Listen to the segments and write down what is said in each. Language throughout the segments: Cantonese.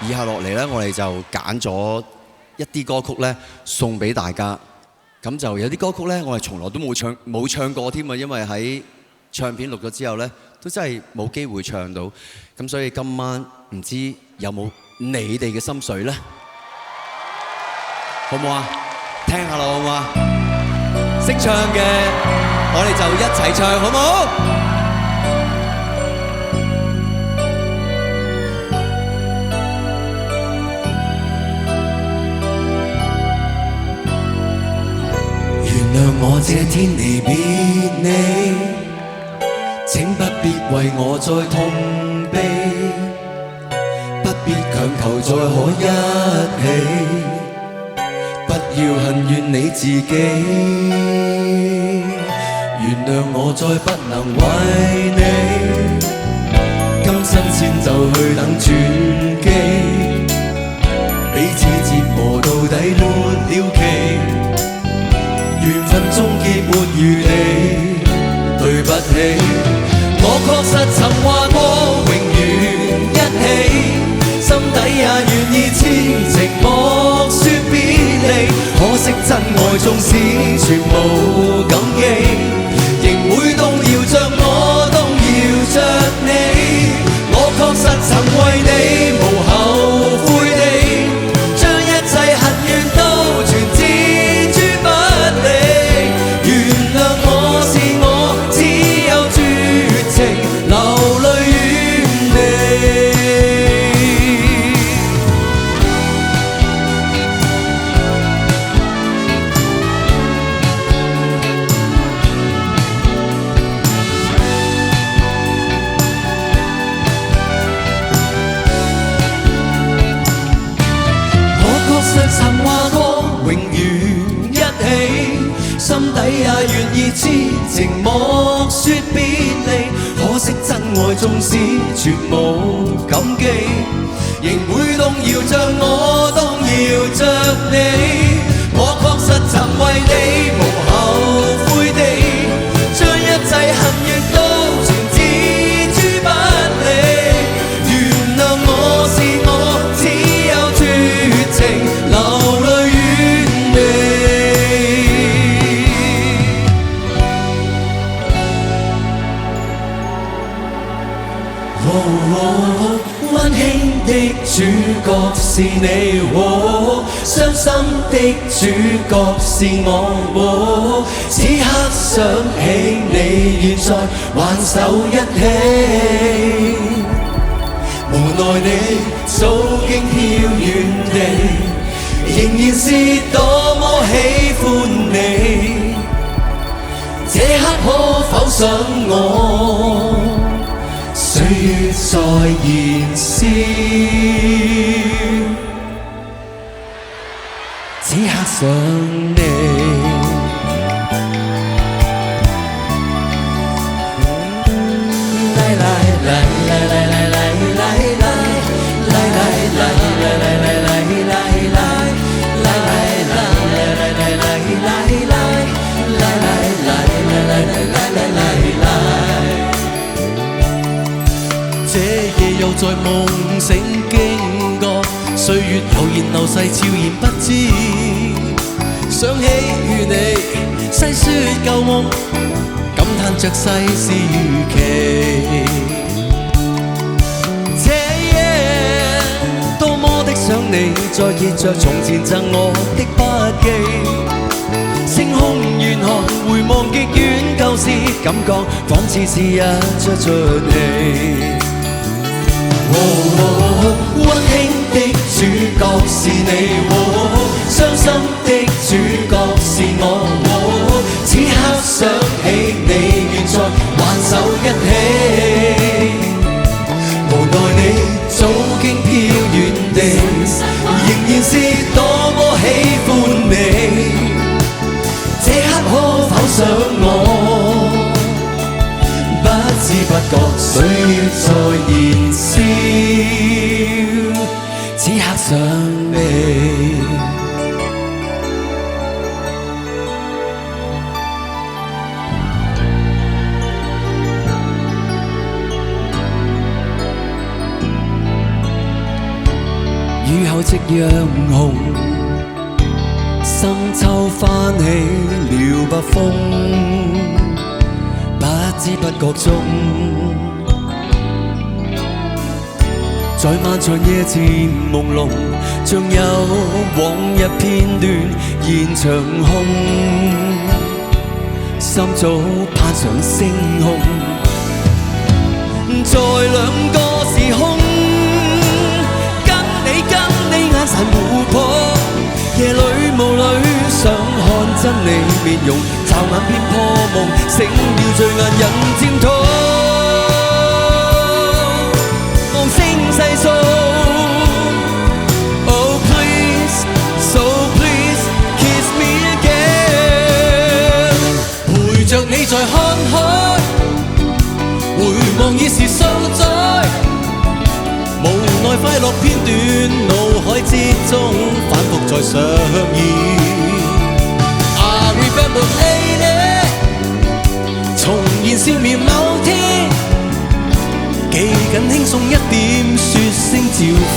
以下落嚟呢，我哋就揀咗一啲歌曲呢送俾大家。咁就有啲歌曲呢，我哋從來都冇唱過添啊，因為喺唱片錄咗之後呢，都真係冇機會唱到。咁所以今晚唔知有冇你哋嘅心水呢？好唔好啊？聽下咯，好唔好啊？識唱嘅，我哋就一齊唱，好唔好？原諒我這天離別你，請不必為我再痛悲，不必強求再可一起，不要恨怨你自己。原諒我再不能為你，今生遷就去等轉機，彼此折磨到底沒了期。緣分終結沒餘地，對不起，我確實曾話過永遠一起，心底也願意千情莫說別離，可惜真愛縱使全無感激，仍會動搖着我，動搖着你，我確實曾為你無後悔地，將一切恨怨都全置諸不理。原諒我是我，只有絕情流淚於你。我確實曾話過永遠一起，心底也願意痴情莫說別離，可惜真愛縱使絕無感激，仍會動搖着我，動搖着你，我確實曾為你無後悔地，將一切恨怨都全置諸不理，原諒我是我，只有絕情流淚於你。溫馨的主角是你，傷心的主角是我，此刻想起你現在挽手一起，無奈你早經飄遠地，仍然是多麼喜歡你，這刻可否想我？歲月在燃燒，此刻想你。這夜又在夢醒經過，歲月悠然流逝，悄然不知。想起與你細說舊夢，感嘆着世事如棋。這夜多麼的想你，再揭着從前贈我的筆記。星空遠看，回望極遠舊事，感覺仿似是一出戲。溫馨的主角是你，傷心的主角是我，此刻想起你願再挽手一起，無奈你早經飄遠地，仍然是多麼喜歡你，這刻可否想我？不知不覺歲月在燃燒，此刻想你。夕陽紅，深秋翻起了北風，不知不覺中，在漫長夜前朦朧，像有往日片段現場空，心早攀上星空，在兩個時空，跟你眼神互撲，夜裏霧裏想看真你面容，驟眼偏破夢，醒了醉眼人漸痛，望星細數。Oh please, so please kiss me again， 陪着你在看海，回望已是數載，無奈快樂片段腦海之中反覆在上演。I remember lady， 重現少年某天，記緊輕鬆一點，說聲招呼，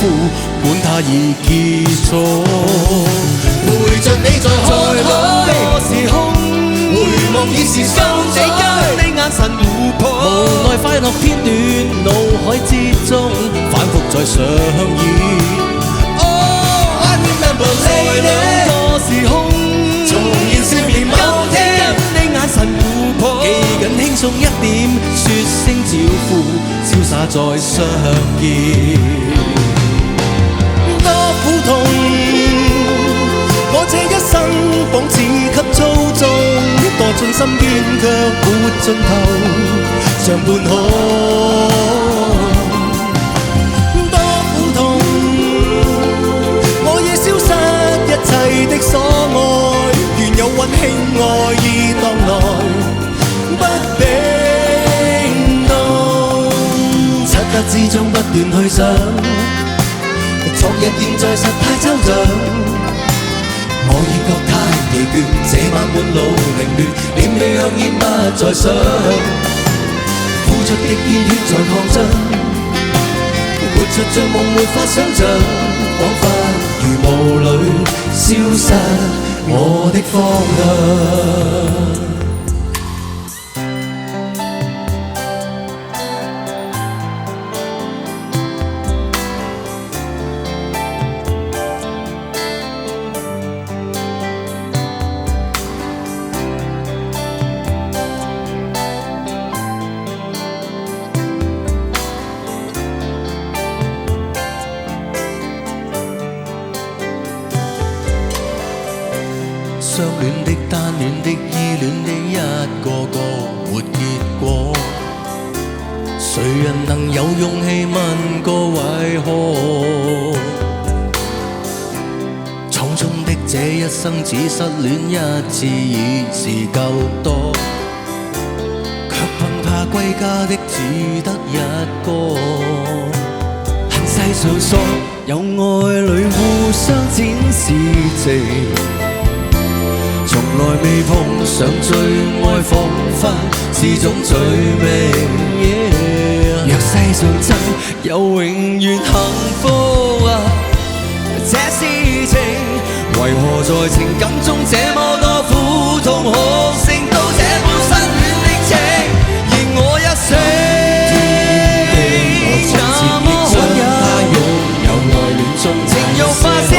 管它已結束。陪着你在看海，時空回望已是數載，跟你眼神互撲，無奈快樂片段腦海之中反覆在上演。Oh I remember lady， 在兩個時空重現少年某天，跟你眼神互撲，記緊輕鬆一點，說聲招呼，瀟灑再相見。多苦痛，我這一生仿似給操縱，多盡心堅卻沒盡頭，像半空。多苦痛，我已消失一切的所愛，願有溫馨愛意當來，不冰凍。漆黑之中不斷去想，昨日現在實太抽象，我已覺太疲倦，這晚滿腦凌亂，臉裏香煙不再想，呼出的煙圈在擴張，活着像夢沒法想像，彷彿如霧裏消失我的方向。相戀的、單戀的、依戀的，一個個沒結果。誰人能有勇氣問過為何？匆匆的這一生，只失戀一次已是夠多，卻恨怕歸家的只得一個。恨世上所有愛侶互相展示情，從來未碰上最愛，彷彿是種罪名。若世上真有永遠幸福啊，這事情為何在情感中這麼多苦痛，學成到這般失戀的情，而我一生那麼溫柔，有愛戀中情欲發泄，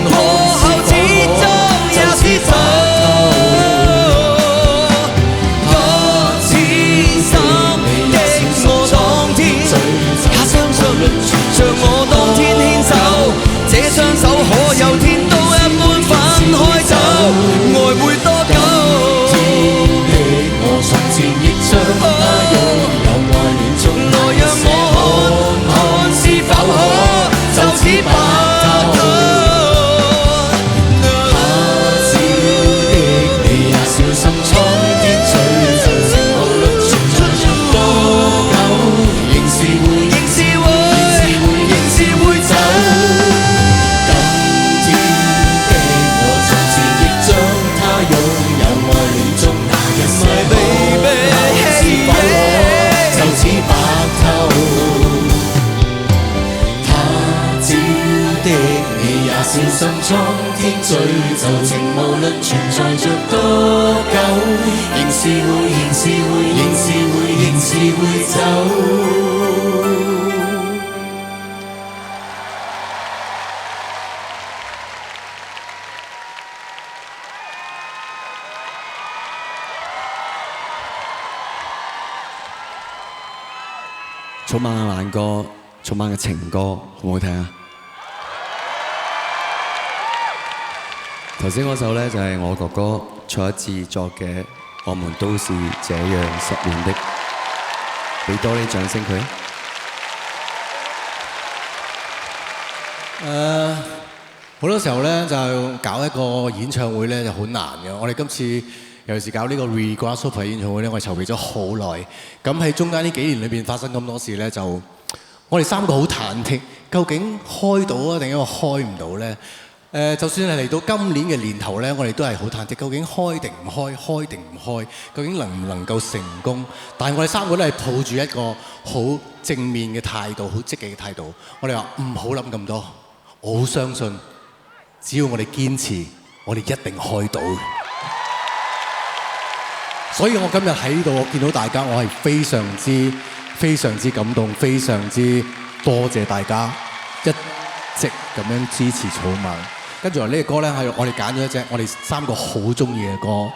過後始終也是痛。像我當天牽手，這雙手可有天都一般分開走。小心蒼天詛咒，情無論存在着多久，仍是會，仍是會，仍是會，仍是會走。草蜢嘅爛歌，草蜢嘅情歌，好唔好聽啊？頭先嗰首呢，就係我哥哥蔡一智作嘅《我們都是這樣失戀的》，俾多啲掌聲佢。好多時候呢，就搞一個演唱會呢就好難嘅。我哋今次尤其是搞呢個 Regrasshopper 演唱會呢，我哋籌備咗好耐。咁喺中間呢幾年裏邊發生咁多事呢，就我哋三個好忐忑，究竟開到啊定因為開唔到呢？就算係嚟到今年嘅年頭呢，我哋都係好忐忑，究竟開定唔開，開定唔開，究竟能唔能夠成功？但係我哋三個都係抱住一個好正面嘅態度，好積極嘅態度。我哋話唔好諗咁多，我好相信，只要我哋堅持，我哋一定開到。所以我今日喺度，我見到大家，我係非常之感動，非常之多謝大家一直咁樣支持草蜢。跟住嚟呢個歌咧，係我哋揀咗一隻我哋三個好中意嘅歌，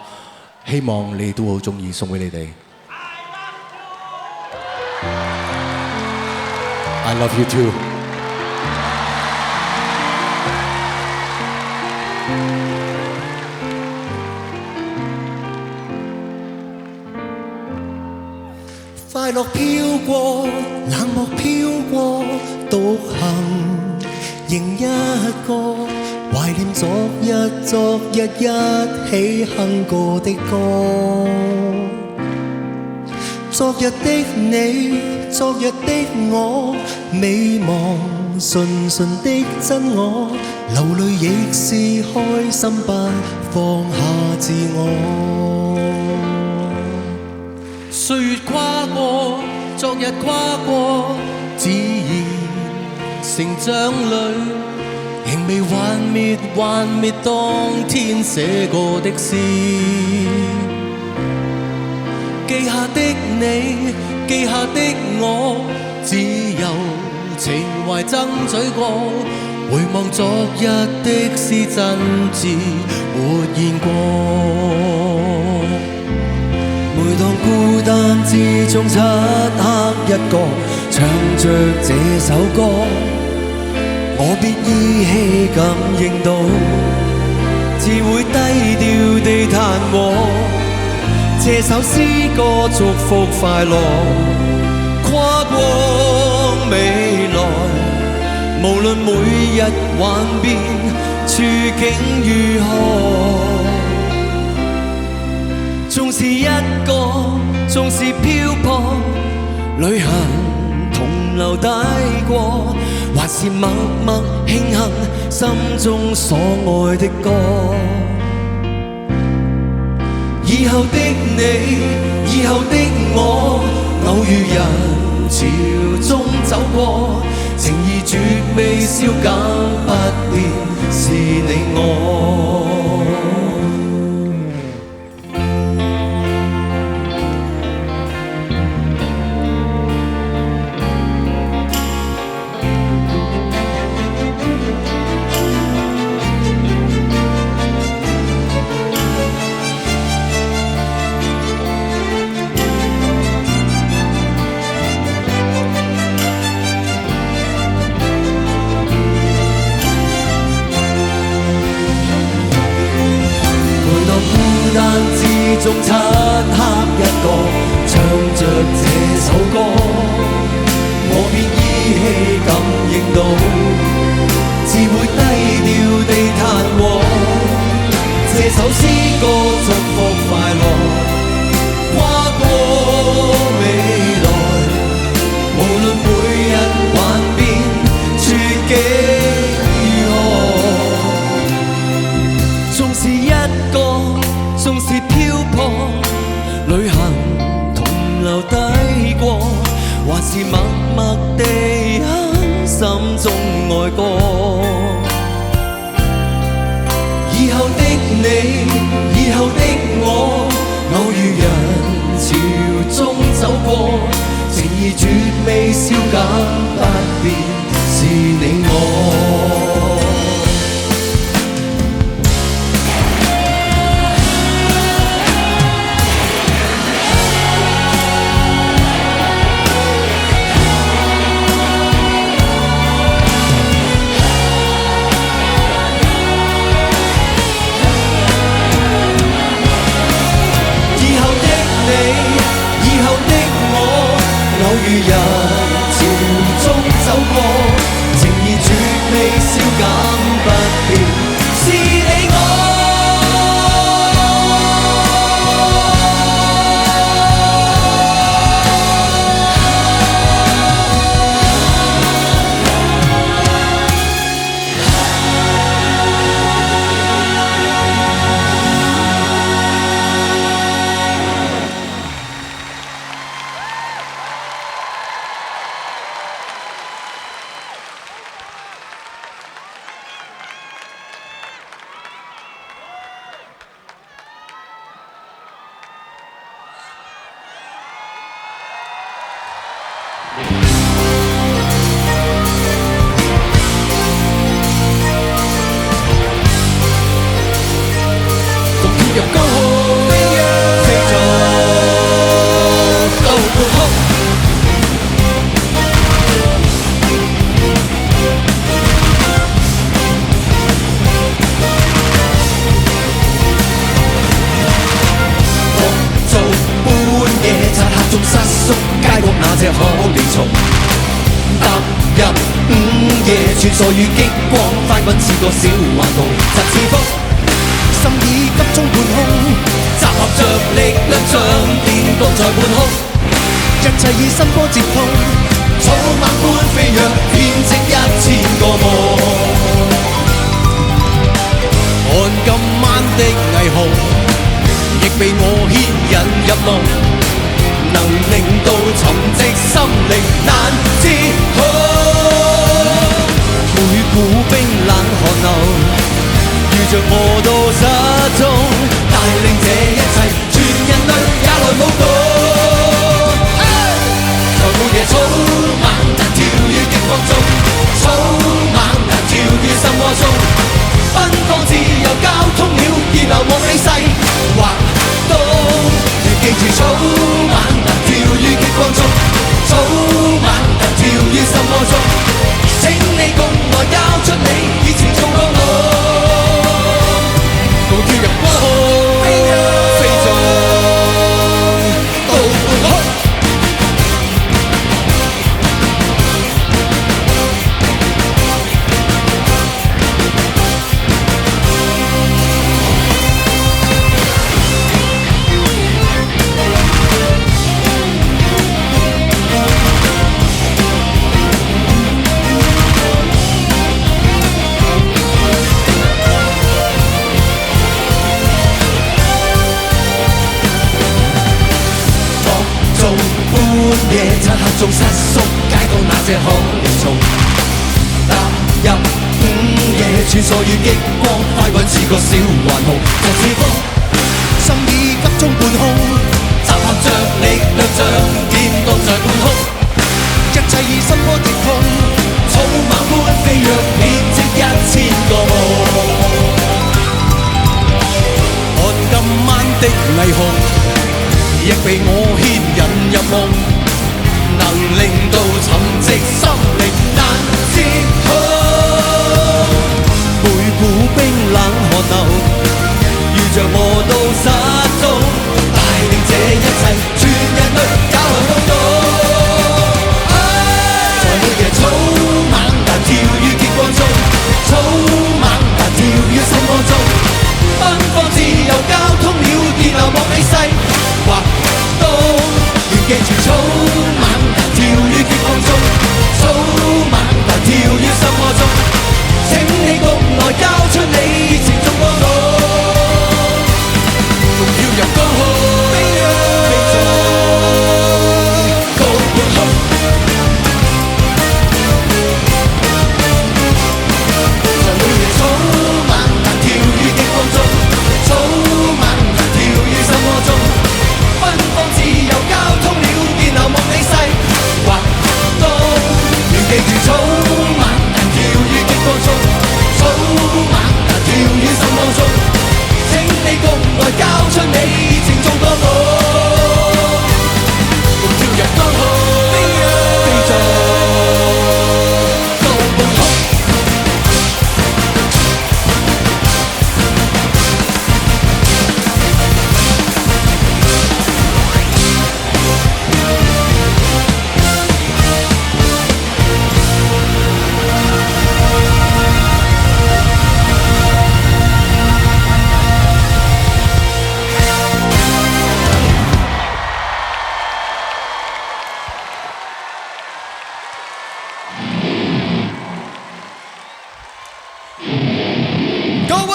希望你哋都好中意，送俾你哋。I love you too。快樂飄過，冷漠飄過，獨行仍一個，懷念昨日一起哼過的歌。昨日的你，昨日的我，美夢純純的真我，流淚亦是開心，不放下自我。歲月跨過，昨日跨過，自然成長裏，仍未幻滅當天寫過的詩。記下的你，記下的我，自由情懷爭取過，回望昨日的事真摯活現過。每當孤單之中漆黑一個，唱着這首歌，我必依稀感應到，自會低調地彈和。這首詩歌祝福快樂，跨過未來，無論每日幻變，處境如何。縱是一個，縱是漂泊，旅行同流帶過，還是默默慶幸心中所愛的歌。以後的你，以後的我，偶遇人潮中走過，情意絕未消減，不變是你我。中漆黑一個，唱着這首歌，我必依稀感應到，自會低調地彈和。這首詩歌祝福快樂，跨過未來，無論每日幻變，處境如何，縱是一個，縱是漂泊，旅行同流抵過，還是默默地哼心中愛歌。你，以後的我，偶遇人潮中走過，情意絕未消減，不變是你我。如人潮中走過，情意絕未消減，不變是你我。穿梭於激光，翻滾似個小頑童，疾似風，心已急中半空，集合着力量像電動在半空，一切以心波接通，草蜢般飛躍，編織1000個夢。看今晚的霓虹，亦被我牽引入夢，能令到沉寂心靈難自控。每股冰冷寒流，遇着我都失蹤，帶領這一切，全人類也來舞動。在每夜草蜢難跳於激光中，草蜢難跳於心窩中，奔放自由交通了，電流莫理世或東。要記住草蜢難跳於激光中，草蜢難跳於心窩中。請你共我交出你以前做過我，共跳入光空，飛縱到半空。夜漆黑中失縮，解到那隻可憐蟲，踏入午夜，穿梭於激光，快滾似個小頑童，就似風，心已急中半空，集合着力量像電動在半空，一切以心波接通，草蜢般飛躍，編織1000個夢。看今晚的霓虹，亦被我牽引入夢。能令到沉寂心靈難自控，每股冰冷寒流，遇着我都失蹤，帶領這一切，全人類也來舞動。在每夜草蜢難跳於激光中，草蜢難跳於心窩中，奔放自由交通了，電流莫理世或東，要記住草。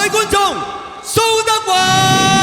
位觀眾，蘇德華。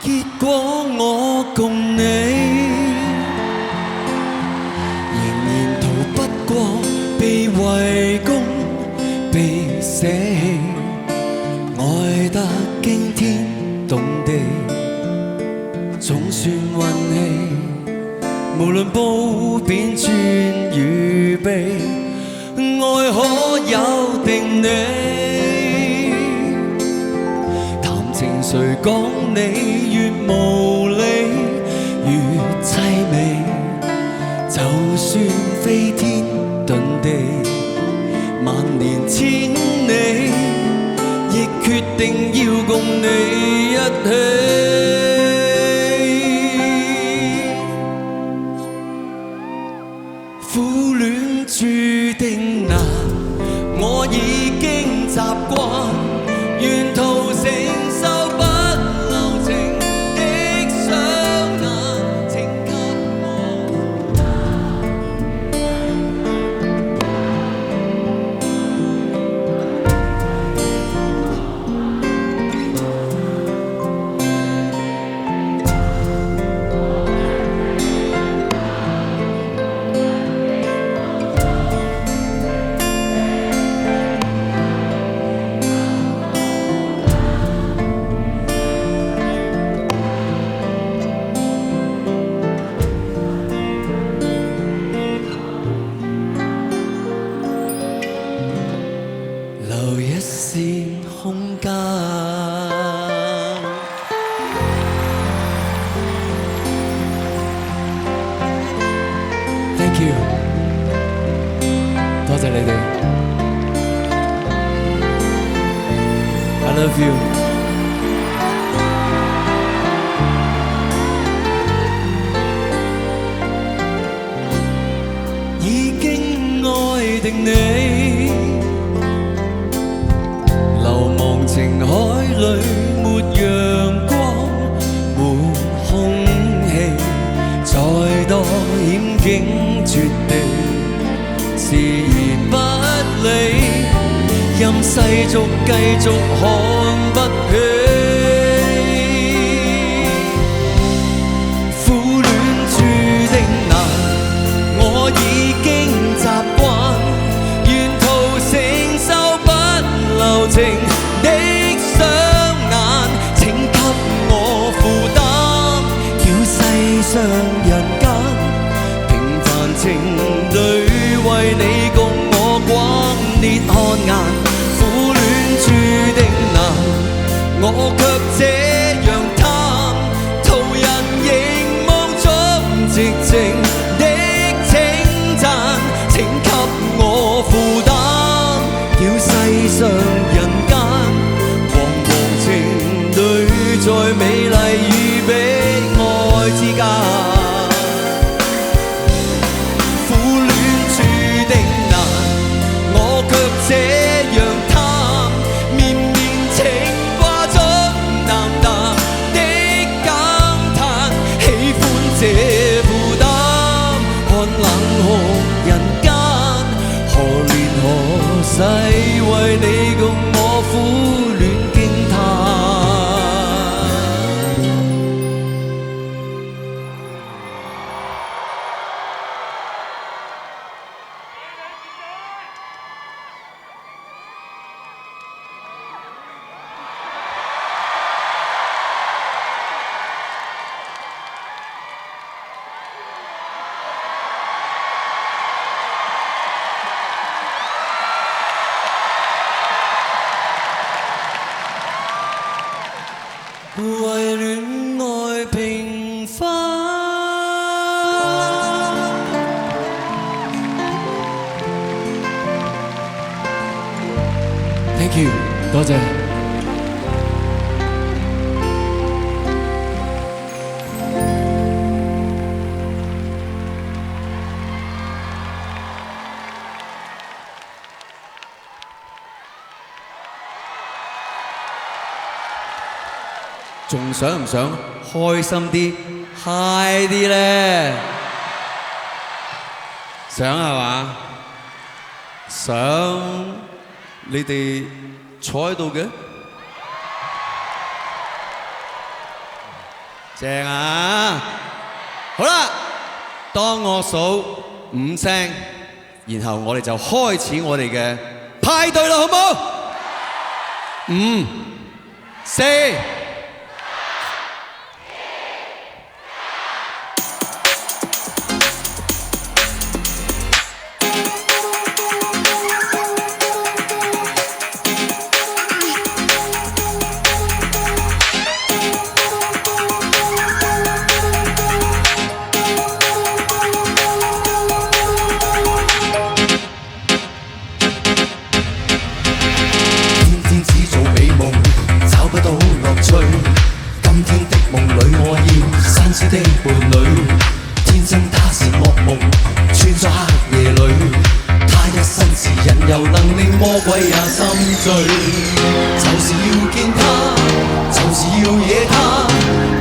結果我共你仍然逃不過被圍攻、被捨棄，愛得驚天動地，總算運氣。無論褒貶尊與卑，愛可有定理。談情誰講你越無理，越凄美。就算飛天遁地，萬年千里，亦決定要共你一起。苦戀注定難，我已經習慣，沿途承受不留情的雙眼，請給留一線空間。Thank you， 多謝你哋。I love you。已經愛定你。流亡情海裏，沒陽光，沒空氣，再多險境絕地，視而不理，任世俗繼續看不起。苦戀注定難，我已經習慣，沿途承受不留情的雙眼，請給我負擔，叫世上人間平凡情侶為你共我轟烈汗顏。苦戀注定難，我卻這樣貪，途人凝望中寂靜的稱讚，請給我負擔，叫世上人間惶惶情侶在美麗與悲哀之間。苦戀注定難，我卻這樣貪，綿綿情話中淡淡的感嘆，喜歡這負擔，看冷酷人間，何年何世為你共我苦戀驚嘆。為戀愛平凡。Thank you， 多謝。仲想唔想開心啲、high 啲咧？想係嘛？想你哋坐喺度嘅，正啊！好啦，當我數5聲，然後我哋就開始我哋嘅派對啦，好唔好？5、4。的伴侶，天生他是惡夢，穿梭黑夜裏，他一身是引誘，能令魔鬼也心醉。就是要見他，就是要惹他，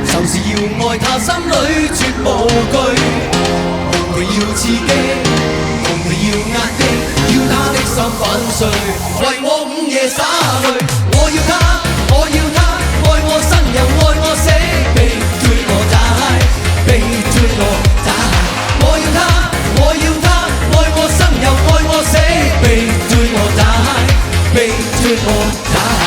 就是要愛他，心裏絕無懼。夢裏要刺激，夢裏要壓抑，要他的心粉碎，為我午夜灑淚。我要他，我要他，愛我生又愛我死，被追我打。被追我打鞋，我要他，我要他，愛我生又愛我死，被追我打鞋，被追我打鞋。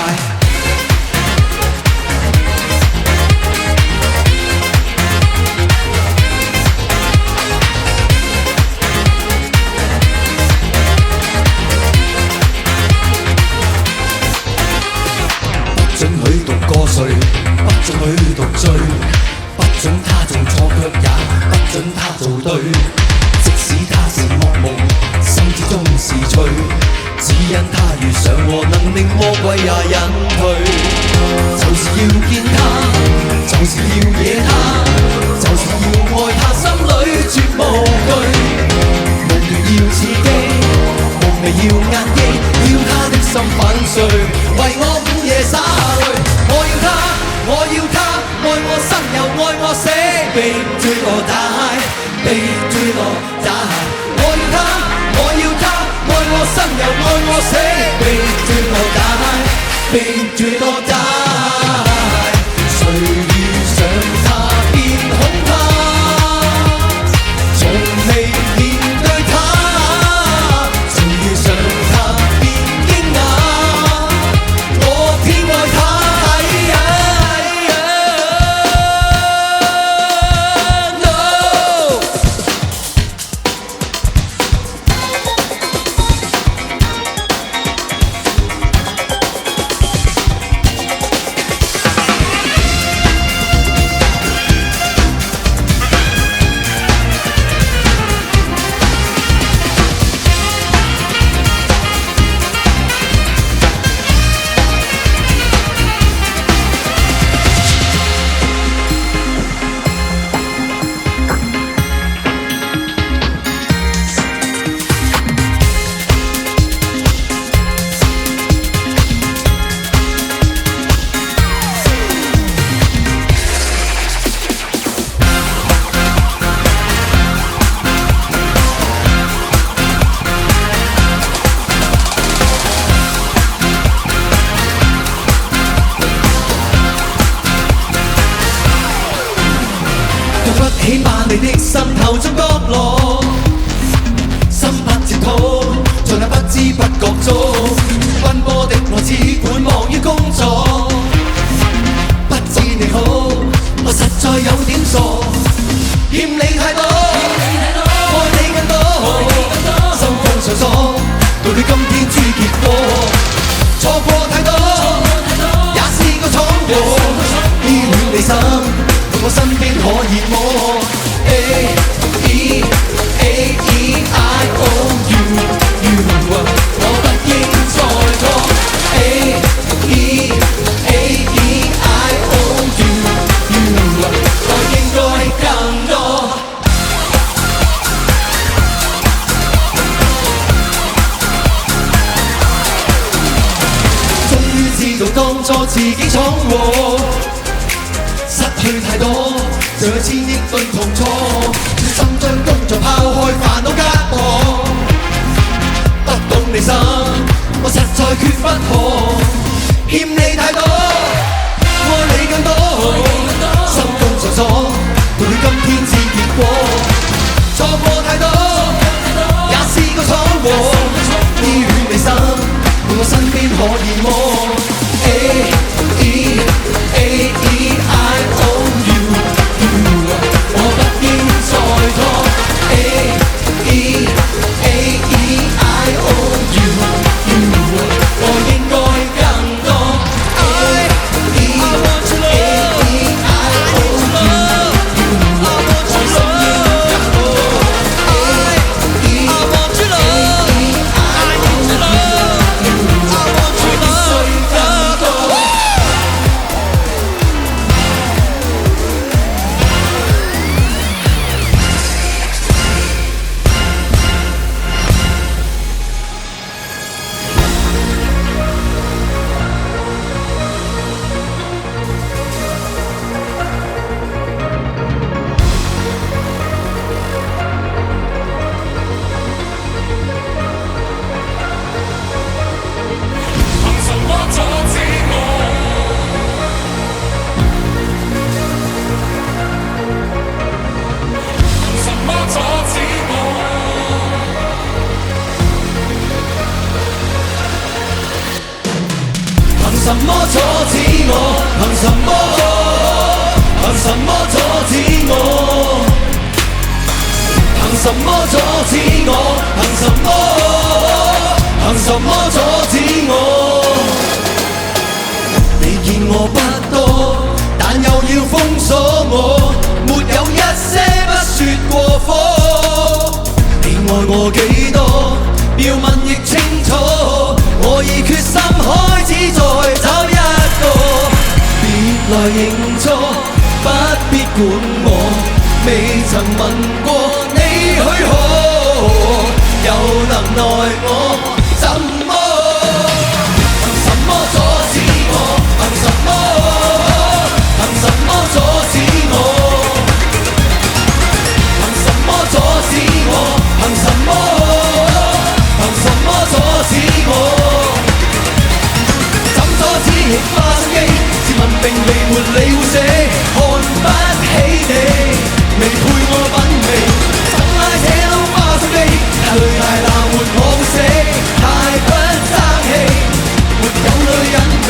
不准許獨歌睡，不准許獨醉。不准他做錯腳，也不准他做對。即使他是惡夢，心之中是趣，只因他遇上我，能令魔鬼也隱退。就是要見他，就是要惹他，就是要愛他，心裏絕無懼。夢裏要刺激，夢裏要壓抑，要他的心粉碎，為我午夜灑淚。我要他，我要他。愛我生又愛我死，被追我打鞋，被追我打鞋。我要他，我要他，愛我生又愛我死，被追我打鞋，被追我打鞋。誰遇上他便恐怕，從未面對他，誰遇上他便驚訝，我偏愛他。起把你的心頭中角落，心不接土，在那不知不覺中，奔波的我只管忙於工作。不知你好，我實在有點傻，欠你太多，愛你更多，心中上鎖，到你今天終結果，錯過太多，也試過闖禍，依戀你心。我身邊可熱摸 A E A E I O U U 我不應再錯 A E A E I O U U 我應該更多。終於知道當初自己闖禍。失去太多，像有千億噸痛楚，心將工作拋開，煩惱隔膜。不懂你心，我實在決不可，欠你太多，愛你更多，心中上鎖，憑什麼阻止我？憑什麼？憑什麼阻止我？憑什麼阻止我？憑什麼？憑什麼阻止我？你見我不多，但又要封鎖我，沒有一些不說過火。你愛我幾多？要問亦清楚，我已決心開始再找一個。別來認錯，不必管我，未曾問過你許可，又能奈我怎麼？憑什麼阻止我？憑什麼？憑什麼阻止我？憑什麼阻止我？憑什麼？憑什麼阻止我？怎阻止亦花心機，自問並未沒理會死，看不起你，未配我品味，怎拉扯都花心機，眼淚大鬧沒我會死，太不爭氣，沒有女人味，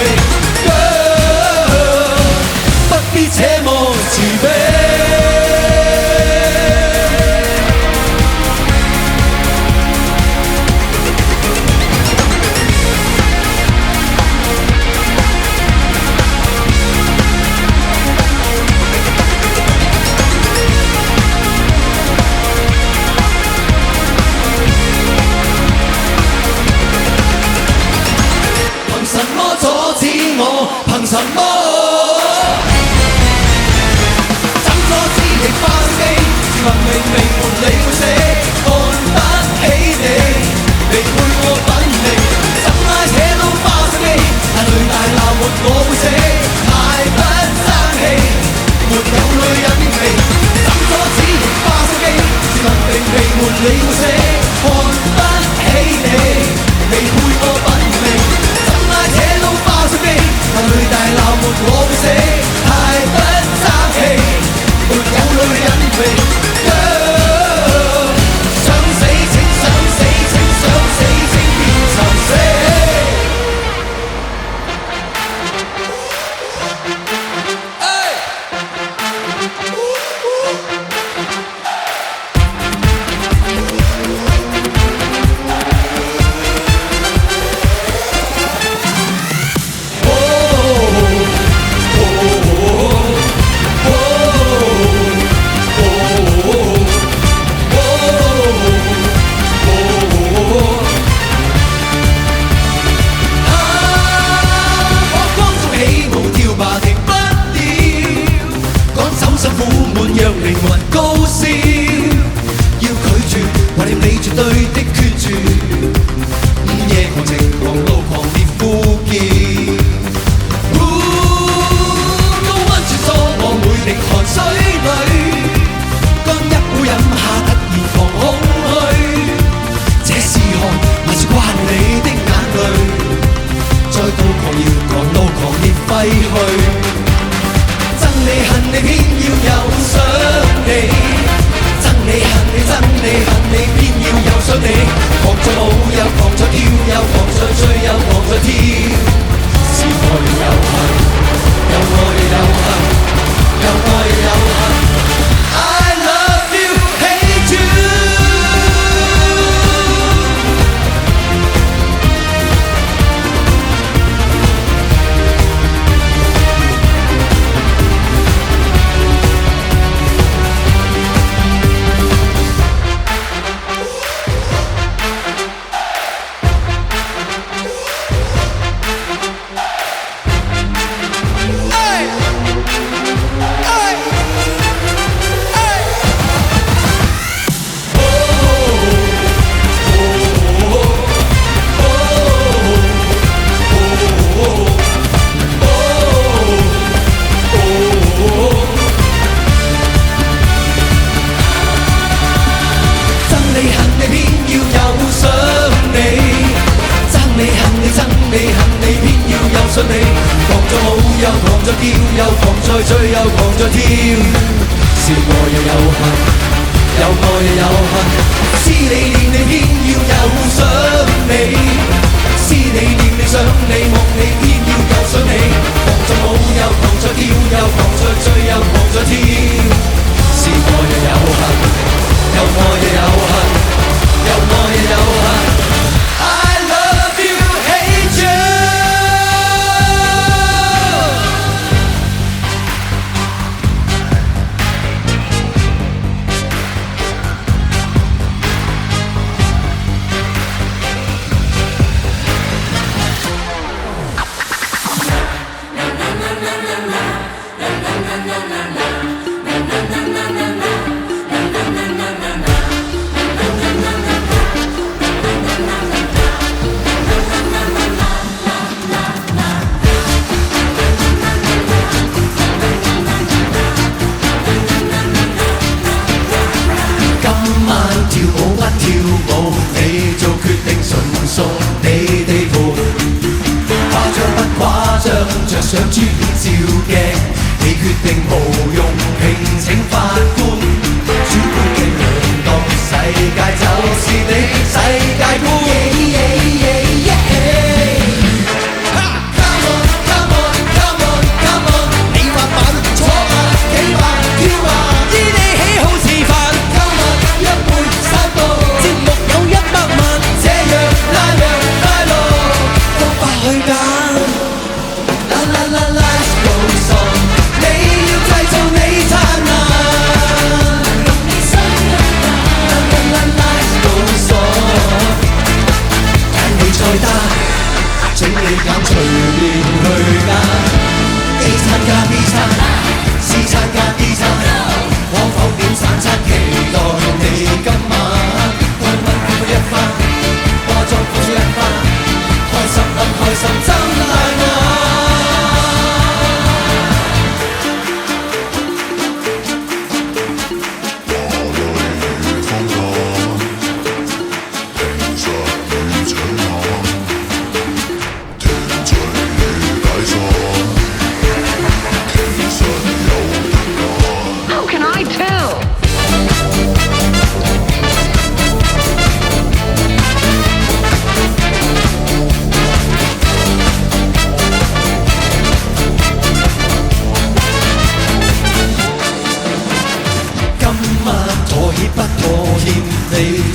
不必這麼自卑。憑什麼？怎阻止亦花心機，自問明明沒理會死，看不起你，未配我品味，怎拉扯都花心機，眼淚大鬧沒我會死，太不爭氣，沒有女人味，怎阻止亦花心機，自問明明沒理會死，看不起你，未配我品味，怎拉扯都花心機。眼淚大鬧沒我會死，太不爭氣，沒有女人味。想死請想死，請想死請變尋死。信你，狂在舞又狂在跳，又狂在追又狂在跳，是愛又有恨，有愛又有恨，思你念你偏要又想你，思你念你想你夢你偏要。上珠片照鏡，你決定無用，聘請法官，主觀嘅量度，世界就是你世界觀。Come on, come on, come on, come on， 你滑板坐吧，企吧，跳吧，依你喜好示範。Come on， 一杯散步，節目有100萬，這樣那樣快樂，都快去揀。Life goes on， 你要製造你燦爛，用你雙腳Life goes on， 揀你再單，請你揀隨便去揀 ，A 餐加 B 餐，C 餐加 D 餐，可否點3餐？期待你今晚，開問快活一番，化妝付出一番，開心不開心真大愛。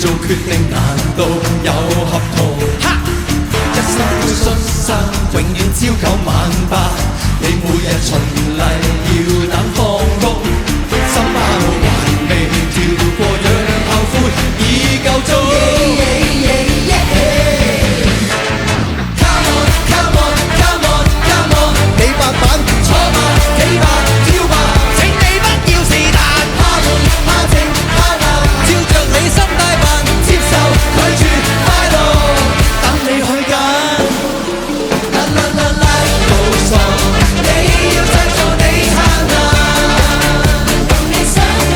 做決定難道有合同？一生會恤衫，永遠朝九晚八。你每日循例要等放工，心巴路還未跳過，讓後悔已夠鐘。Come on, come on, come on, come on， 你滑板坐吧，企吧，跳吧，請你不要是但，怕悶怕靜怕難，照着你心大。接受拒絕快樂，等你去揀。Life goes on， 你要製造你燦爛，用你雙腳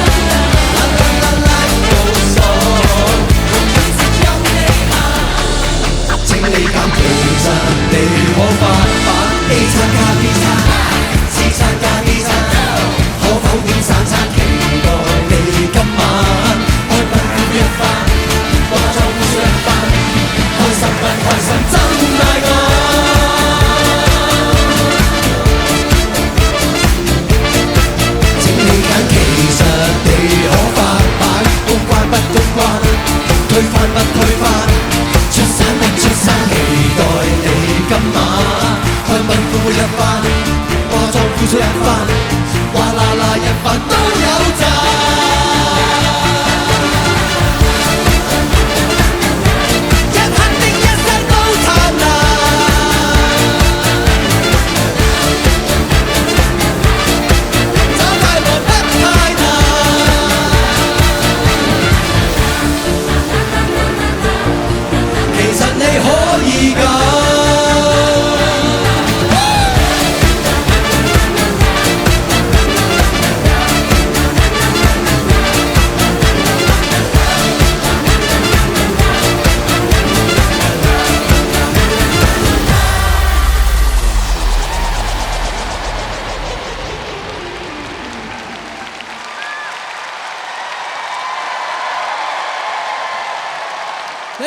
Life goes on， 用你行。請你揀，其實你可發版 A 餐加 B 餐 ，C 餐加 D 餐，可否點3餐？期待你今晚開賓館一番。化妝付出一番，開心不開心真大愛。請你揀，其實你可發版，公關不公關，推翻不推翻，出山不出山，期待你今晚開賓館會一番，化妝付出一番，嘩啦啦一番都有賺。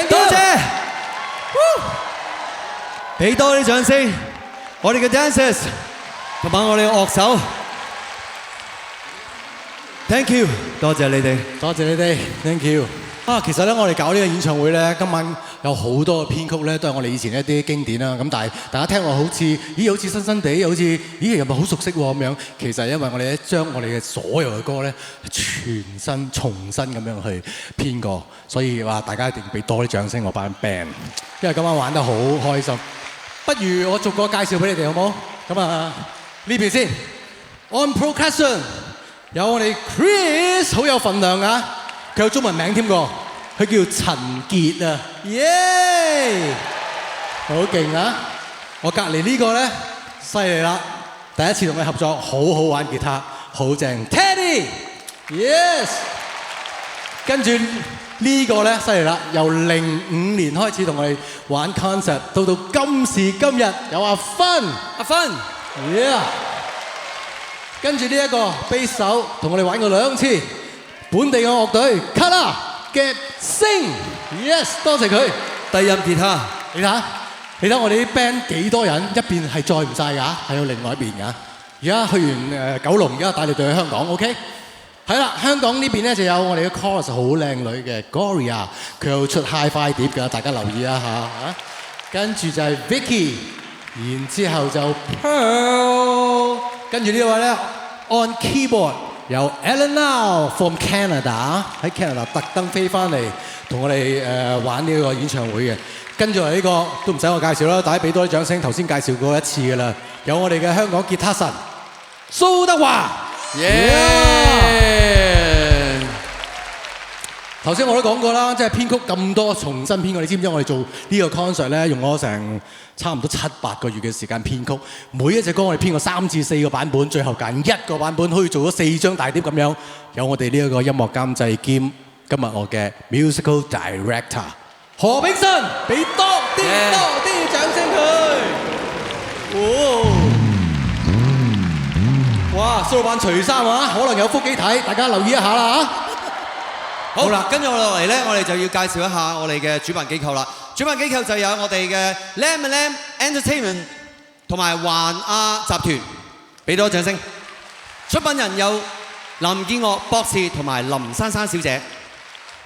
多謝，俾多啲掌聲，我哋嘅 dancers 同埋我哋嘅樂手 ，thank you， 多謝你哋，多謝你哋 ，thank you。其實咧，我哋搞呢個演唱會咧，今晚有好多嘅編曲咧，都係我哋以前一啲經典啦。咁但係大家聽落好似，咦，好似新新地，好似咦，又咪好熟悉喎咁樣。其實係因為我哋咧將我哋嘅所有嘅歌咧，全新重新咁樣去編過，所以話大家一定要俾多啲掌聲我班 band， 因為今晚玩得好開心。不如我逐個介紹俾你哋好冇？咁啊，呢邊先。On percussion 有我哋 Chris 好有份量啊！佢有中文名添喎，佢叫陳傑啊！耶！好勁啊！我隔離呢個咧犀利啦，第一次同佢合作，好好玩吉他，好正。Teddy，yes。跟住呢個咧犀利啦，由05年開始同我哋玩 concert， 到今時今日有阿芬，yeah。跟住呢一個 bass 手同我哋玩過2次，本地嘅樂隊 Color 嘅 Sing，yes， 多謝佢。低音吉他，你睇我哋啲 band 幾多人，一邊係載唔晒㗎，係有另外一邊㗎。而家去完九龍，而家帶你哋去香港 ，OK？ 係啦，香港呢邊咧就有我哋嘅 chorus 好靚女嘅 Gloria， 佢有出 Hi-Fi 碟㗎，大家留意一下嚇。跟住就係 Vicky， 然之後就 Pearl， 跟住呢位咧 on keyboard 有 Alan Lau from Canada， 喺 Canada 特登飛翻嚟同我哋玩呢個演唱會嘅。跟住嚟呢個都唔使我介紹啦，大家俾多啲掌聲。頭先介紹過一次㗎啦，有我哋嘅香港吉他神蘇德華。頭先我都講過啦，即係編曲咁多重新編過，你知唔知我哋做呢個 concert 咧用咗成差唔多7-8個月嘅時間編曲，每一隻歌我哋編過3至4個版本，最後揀1個版本，可以做咗4張大碟咁樣。有我哋呢一個音樂監製兼今日我嘅 musical director 何炳信，俾多啲掌聲佢。哇！蘇老闆除衫啊，可能有腹肌睇，大家留意一下啦嚇。好啦，跟住落嚟咧，我哋就要介紹一下我哋嘅主辦機構啦。主辦機構就有我哋嘅 Lam Lam Entertainment 同埋環亞集團，俾多掌聲。出品人有林建岳博士同埋林珊珊小姐。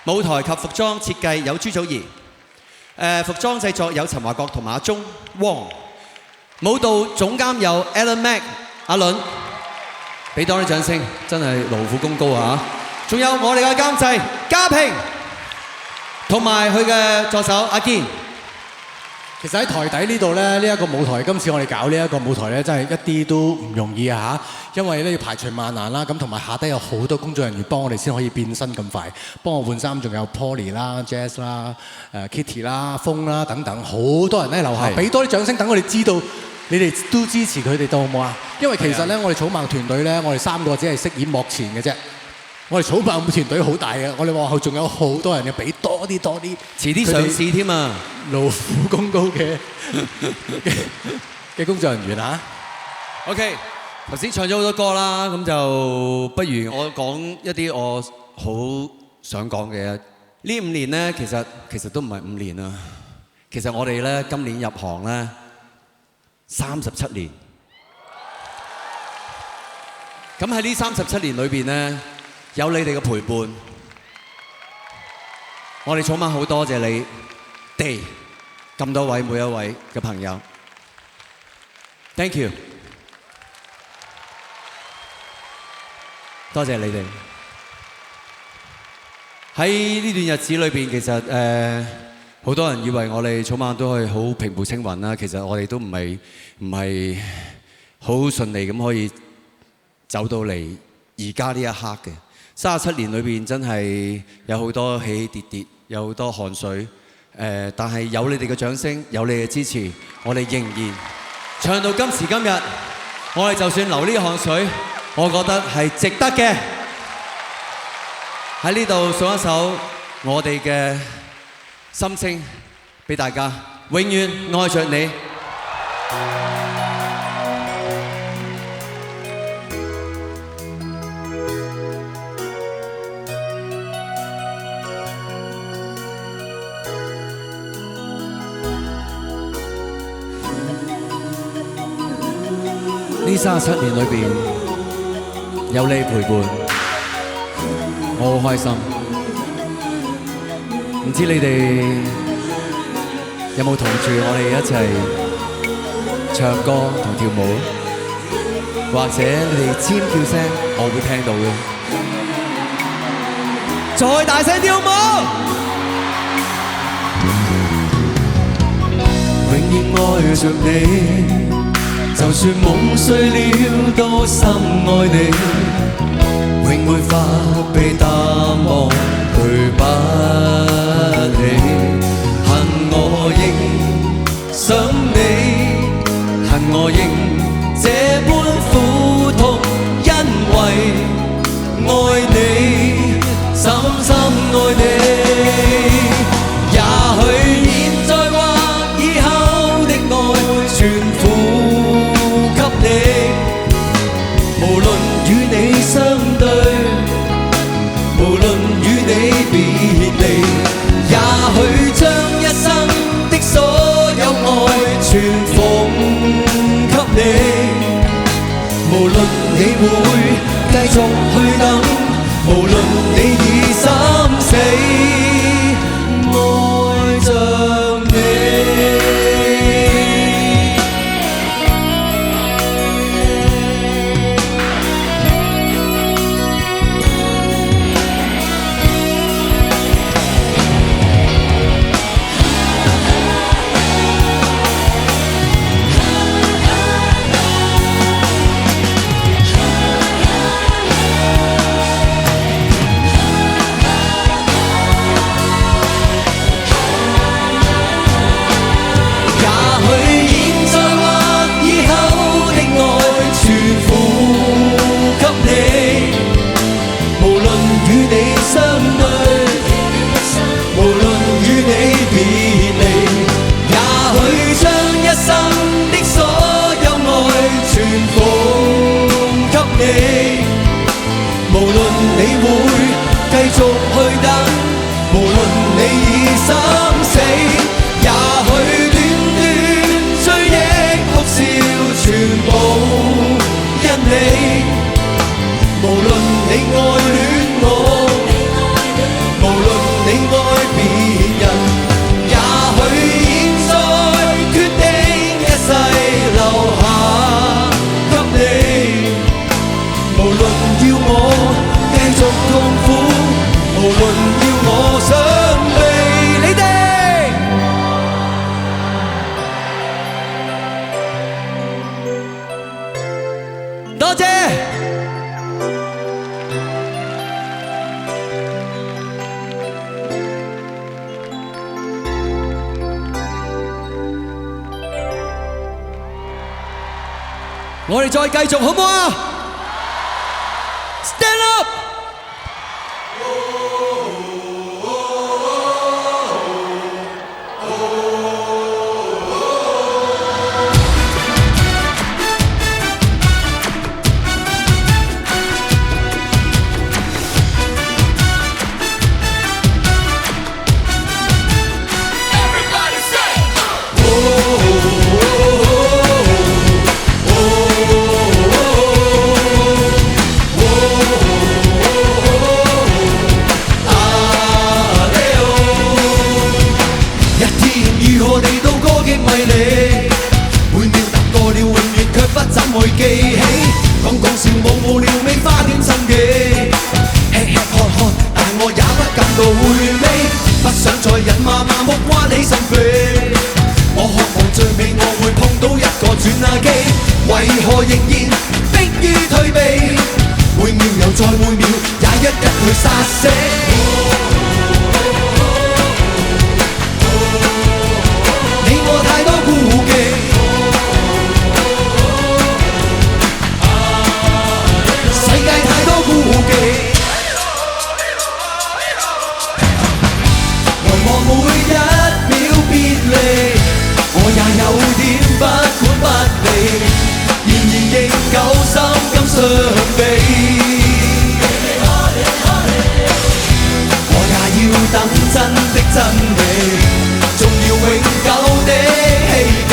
舞台及服裝設計有朱祖兒。服裝製作有陳華國同埋阿鐘汪。舞蹈總監有 Alan Mac 阿倫。俾多啲掌聲，真係勞苦功高啊！仲有我哋嘅監製家平，同埋佢嘅助手阿堅。其實喺台底呢度咧，呢一個舞台，今次我哋搞呢一個舞台咧，真係一啲都唔容易啊嚇！因為咧要排除萬難啦，咁同埋下低有好多工作人員幫我哋先可以變身咁快，幫我換衫，仲有 Polly 啦、Jazz 啦、Kitty 啦、風啦等等，好多人喺樓下，俾多啲掌聲，等我哋知道。你哋都支持佢哋到好冇啊？因為其實咧，我哋草蜢團隊咧，我哋3個只係飾演幕前嘅啫。我哋草蜢團隊好大嘅，我哋往後仲有好多人要俾多啲，遲啲上市添啊！勞苦功高嘅工作人員啊。OK， 頭先唱咗好多歌啦，咁就不如我講一啲我好想講嘅。呢5年咧，其實都唔係5年啊。其實我哋咧今年入行咧。37年，咁喺呢37年裏邊呢，有你哋嘅陪伴，我哋草蜢好多謝你哋咁多位每一位嘅朋友 ，thank you， 多謝你哋喺呢段日子裏邊，其實好多人以為我哋草蜢都係好平步青雲啦，其實我哋都唔係好順利咁可以走到嚟而家呢一刻嘅。37年裏邊真係有好多起起跌跌，有好多汗水。但係有你哋嘅掌聲，有你嘅支持，我哋仍然唱到今時今日。我哋就算流呢汗水，我覺得係值得嘅。喺呢度送一首我哋嘅心聲俾大家，永遠愛着你。呢37年裏邊有你陪伴，我好開心。唔知你哋有冇同住我哋一齊唱歌同跳舞？或者你哋尖叫聲，我會聽到嘅。再大聲跳舞！永遠愛着你，就算算夢碎了都深愛你，永沒法被淡忘，對不起。恨我應想你，恨我應這般苦痛，因為愛你，深深愛你。也許現在或以後的愛全付給你，無論與你相對，無論與你別離，也許將一生的所有愛全奉給你。無論你會繼續去等，無論你已心死，愛着你。無論你會繼續去等，無論你已心死，也許短短追憶哭笑全部因你。無論你愛戀我，無論你愛別人，也許現在決定一世留下給你。無論要我繼續痛苦，無論要我想避你哋。多謝。我哋再繼續好唔好啊？Stand up！真的真理，仲要永久的希冀。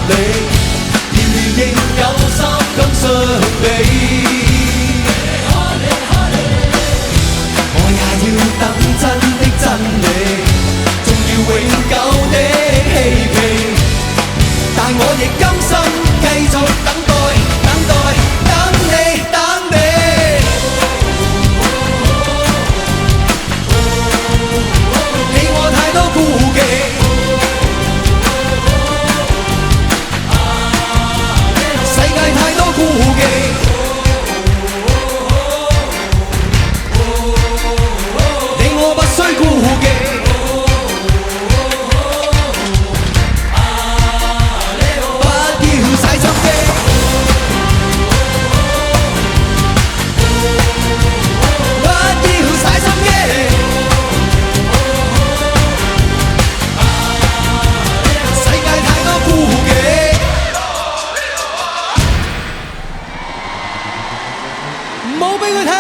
你，然而仍有心感相比。我也要等真的真理，仲要永久的嬉皮，但我亦甘心繼續等待，等待，等你，等你。你我太多顧忌，世界太多顧忌。需顧忌，不要嘥心機，不要嘥心機，世界太多顧忌，唔好俾佢聽。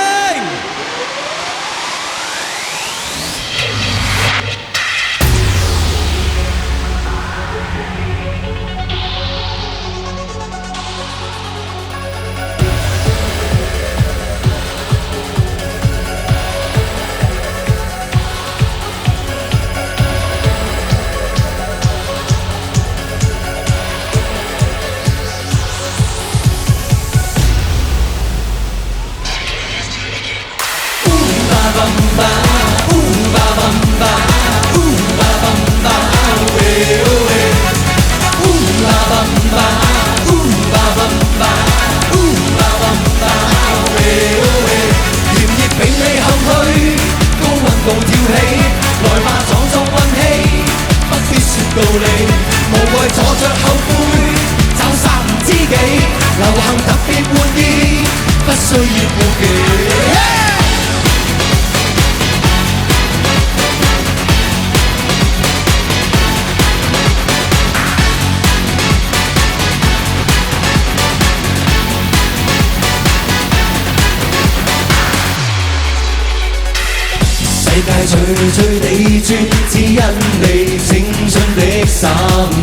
徐徐地轉，只因你青春的生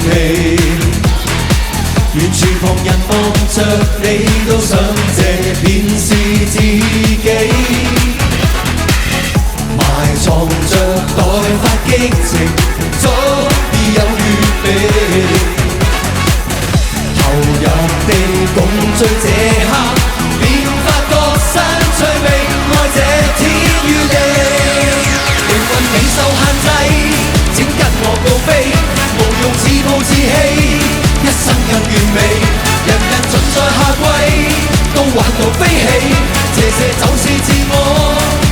氣。遠處旁人望着你，都想這便是自己。埋藏着待發激情，早已有預備。投入地共醉這刻，便發覺新趣味，愛這天與地。未受限制，請跟我高飛，無用自暴自棄，一生更完美。人人盡在夏季，都玩到飛起，這就是自我，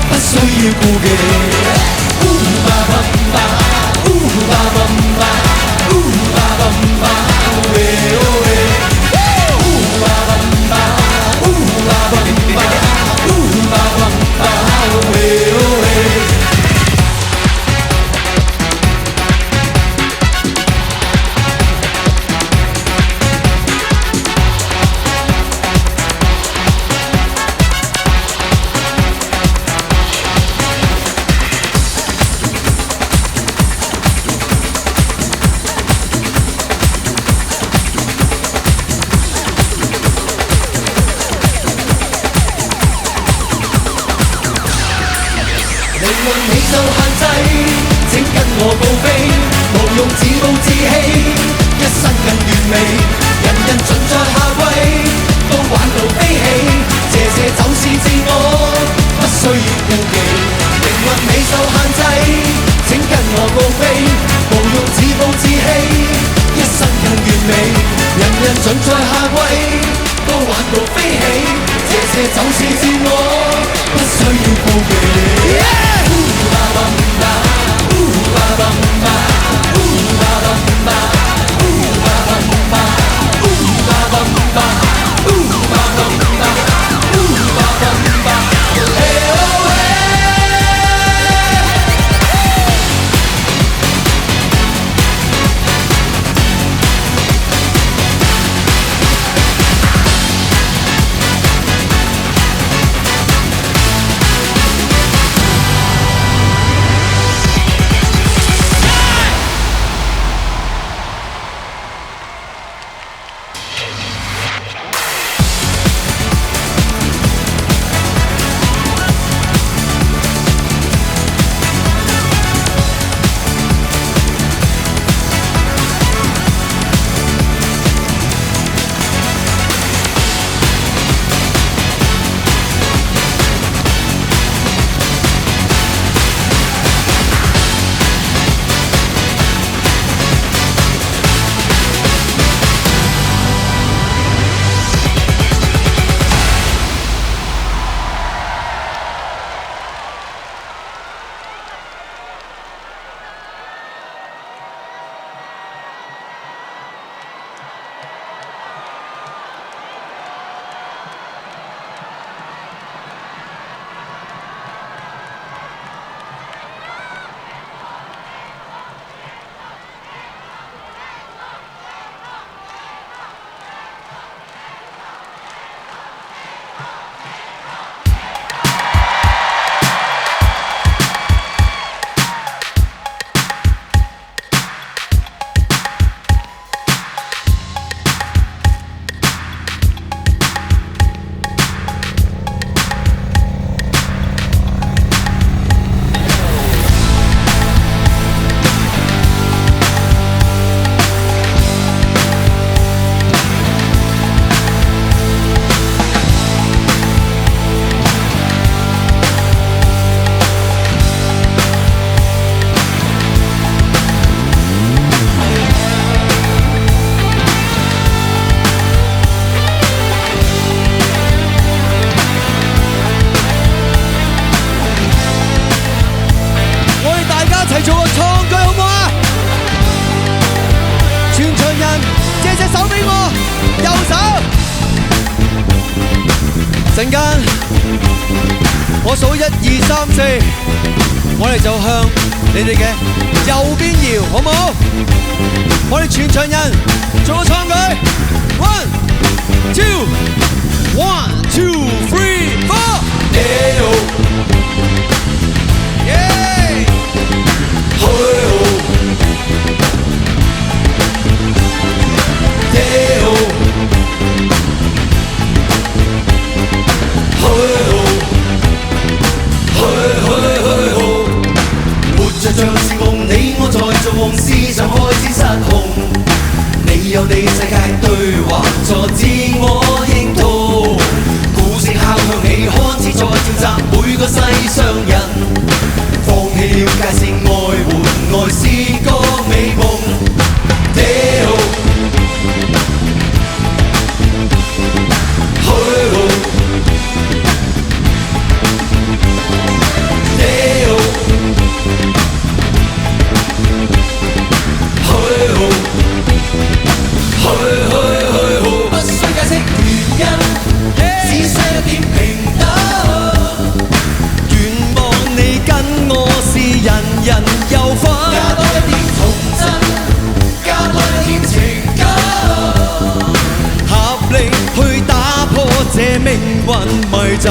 不需要顧忌。陣間我數1、2、3、4，我哋就向你哋嘅右邊搖，好唔好？我哋全場人做個創舉 ，1、2、1、2、3、4，耶！去像是夢，你我在做夢，思想開始失控。你有你世界對話，助自我認同。鼓聲敲響起，開始在召集每個世上人。放棄了界線，愛換愛是個美夢。不需解釋原因，只需一點平等。願望你跟我是人人有份，加多一點童真，加多一點情感，合力去打破這命運迷陣。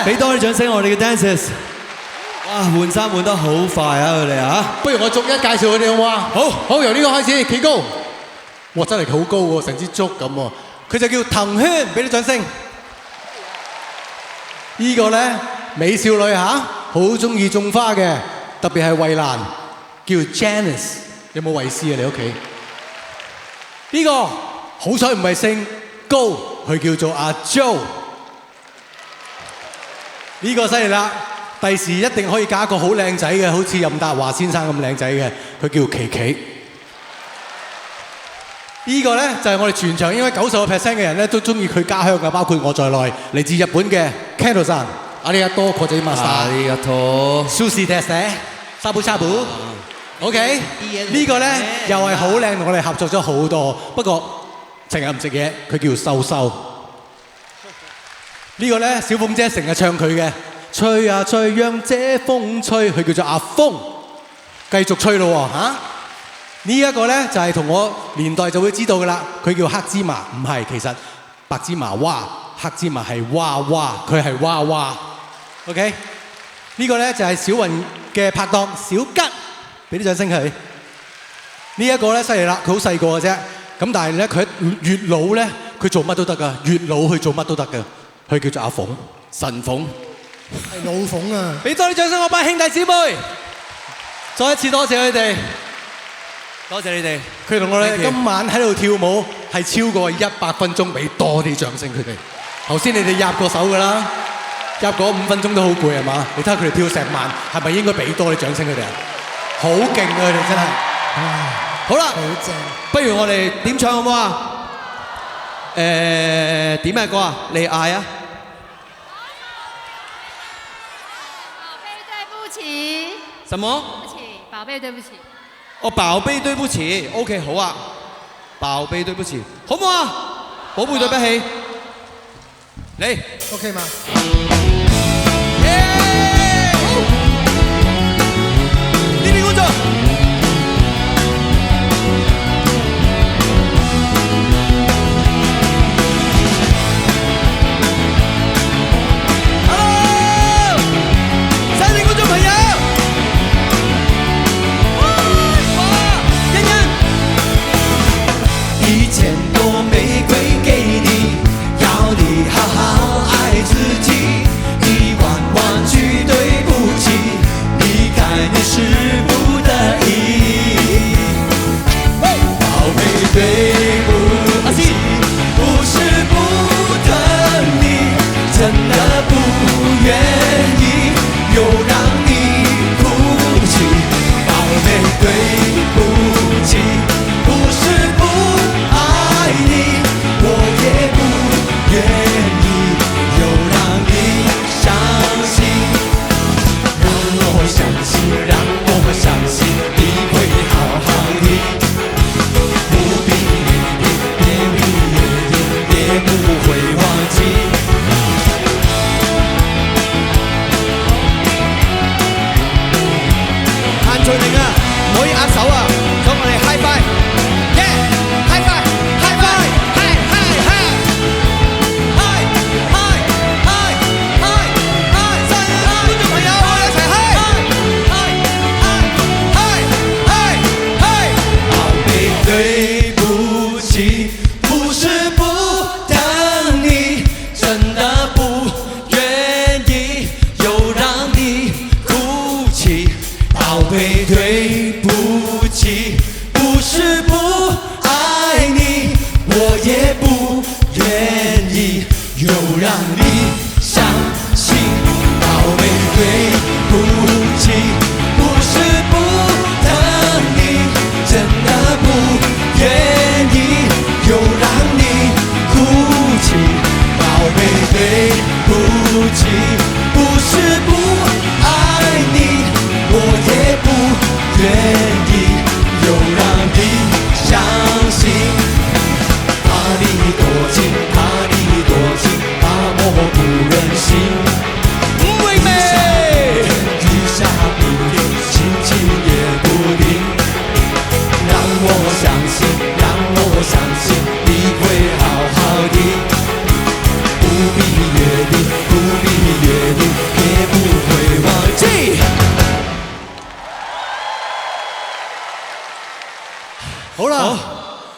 俾多啲掌聲我哋嘅 dancers， 哇換衫換得好快啊佢哋啊！不如我逐一介紹佢哋好唔好啊？好，好由呢個開始，企高，哇真係好高喎，成支竹咁喎，佢就叫藤圈，俾啲掌聲。呢個咧美少女嚇，好中意種花嘅，特別係衛蘭，叫 Janice。有冇衛斯啊？你屋企？呢個好彩唔係姓高，佢叫做阿 Jo。呢個犀利啦！第時一定可以嫁一個好靚仔嘅，好似任達華先生咁靚仔嘅，佢叫琪琪。呢個咧就係我哋全場應該90%嘅人咧都中意佢家鄉嘅，包括我在內，嚟自日本嘅 Kendo-san。ありがとうございます。ありがとう。Sushiです。沙布沙布。OK。呢個咧又係好靚，同我哋合作咗好多。不過成日唔食嘢，佢叫秀秀。呢個咧小鳳姐成日唱佢嘅。吹啊吹，讓這風吹，佢叫做阿風，繼續吹咯喎嚇！呢一個咧就係同我年代就會知道㗎啦，佢叫黑芝麻，唔係，其實白芝麻娃，黑芝麻係娃娃，佢係娃娃。OK， 呢個咧就係小雲嘅拍檔小吉，俾啲掌聲佢。呢一個咧犀利啦，佢好細個嘅啫，咁但係咧佢越老咧，佢做乜都得㗎，越老去做乜都得㗎，佢叫做阿鳳，神鳳。係老鳳啊！俾多啲掌聲我班兄弟姊妹，再一次多謝佢哋，多謝你哋。佢同我哋今晚喺度跳舞係超過100分鐘，俾多啲掌聲佢哋。頭先你哋入過手㗎啦，入嗰5分鐘都好攰係嘛？你睇下佢哋跳成晚，係咪應該俾多啲掌聲佢哋啊？好勁啊！佢哋真係。好啦，好正。不如我哋點唱好唔好啊？點咩歌啊？你嗌啊！什麼？對不起，寶貝，對不起。哦，寶貝對不起 ，OK 好啊，寶貝對不起，好唔好啊？寶貝對不起，嚟 OK 嗎？呢邊觀眾。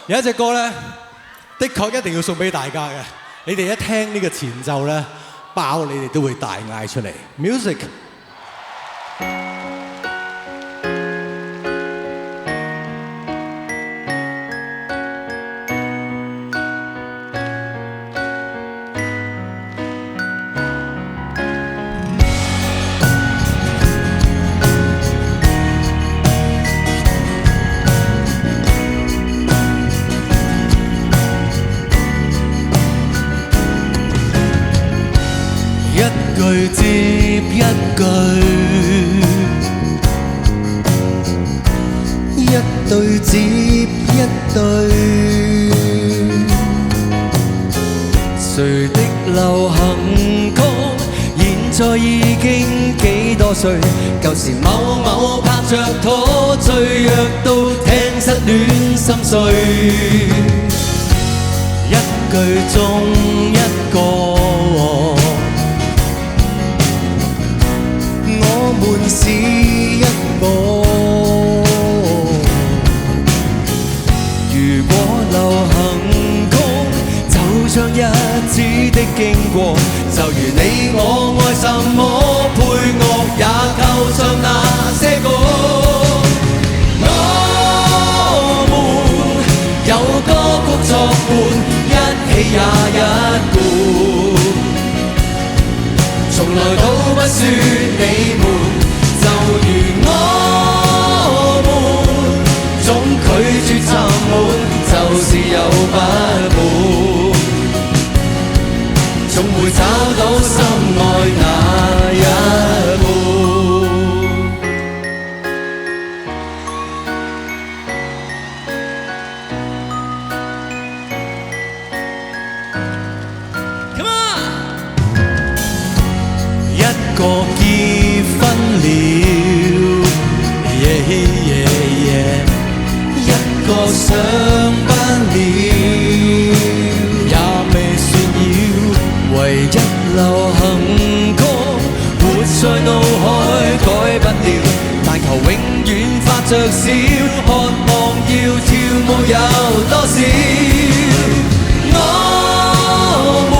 有一隻歌咧，的確一定要送俾大家嘅。你哋一聽呢個前奏咧，爆，你哋都會大嗌出嚟。Music。接一句，一對接一對，誰的流行歌現在已經幾多歲？舊時某某拍着拖，最弱到聽失戀心碎，一句中一個。我們是一個。如果流行曲就像日子的經過，就如你我愛什麼，配樂也扣上那些歌。我們有歌曲作伴，一起也一貫。從來都不說你們，就如我們，總拒絕沉悶，就是有不滿，總會找到心愛那一半。個結婚了，一個上班了，也未算要。唯一流行歌活在腦海改不了，但求永遠發着燒，渴望要跳舞有多少？我們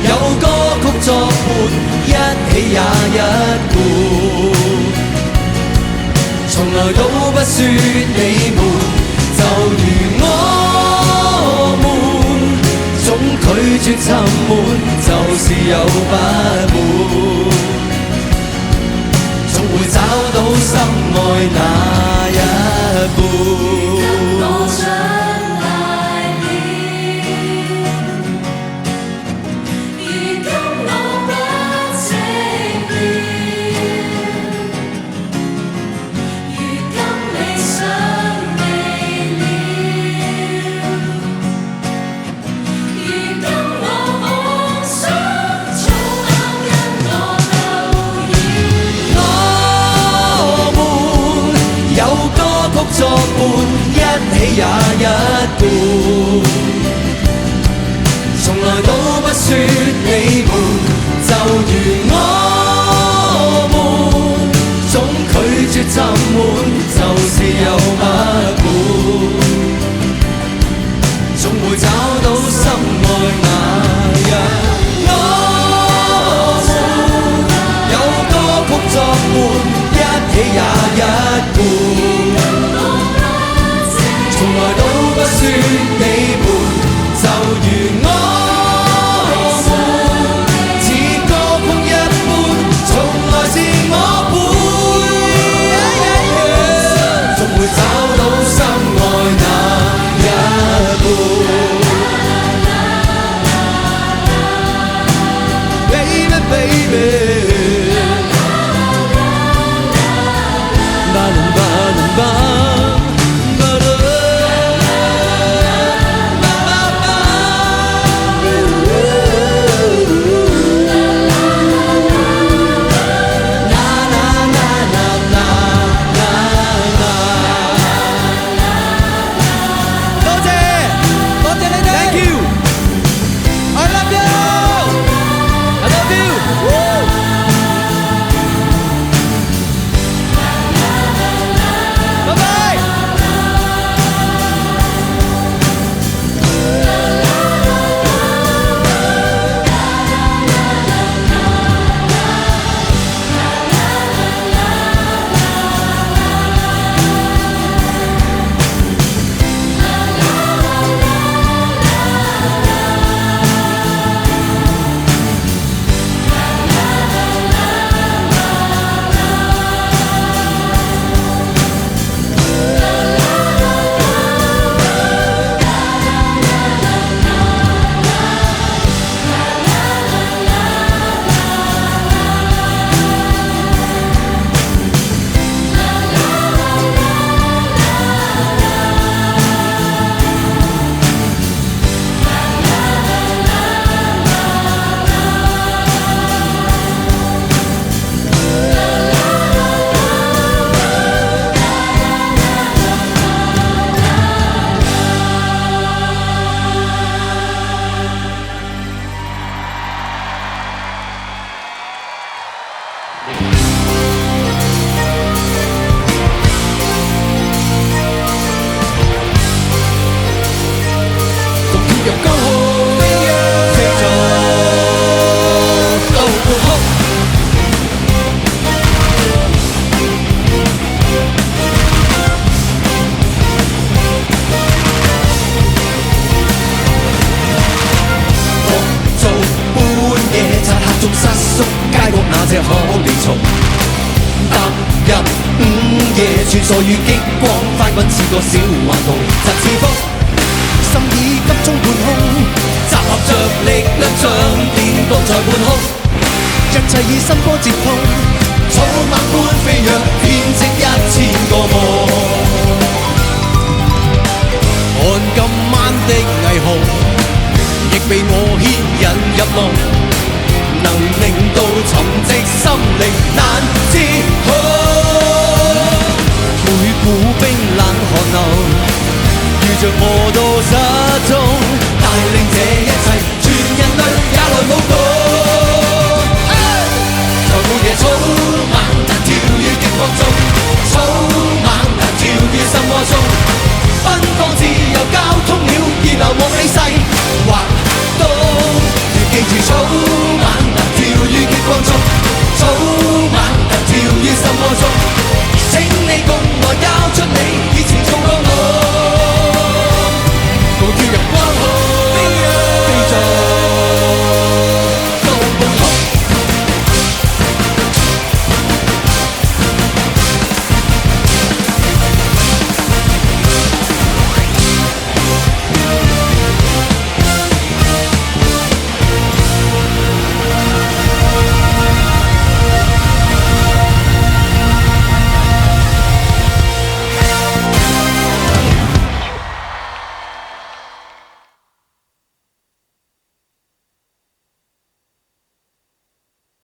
有歌曲作伴，一起也一貫，從來都不說你們，就如我們，總拒絕沉悶，就是有不滿，總會找到心愛那一半。作伴一起也一貫，從來都不說你們，就如我們，總拒絕沉悶，就是有不滿，總會找到心愛那一。我們有歌曲作伴，一起也一貫。從來都不說你們，就如我們，似歌曲一般，從來是我輩，總會找到心愛那一半。如激光翻滾似個小頑童，疾似風，心已急中半空，集合着力量像電光在半空，一切以心波接通，草蜢般飛躍，編織1000個夢。看今晚的霓虹，亦被我牽引入夢，能令到沉寂心靈難自控。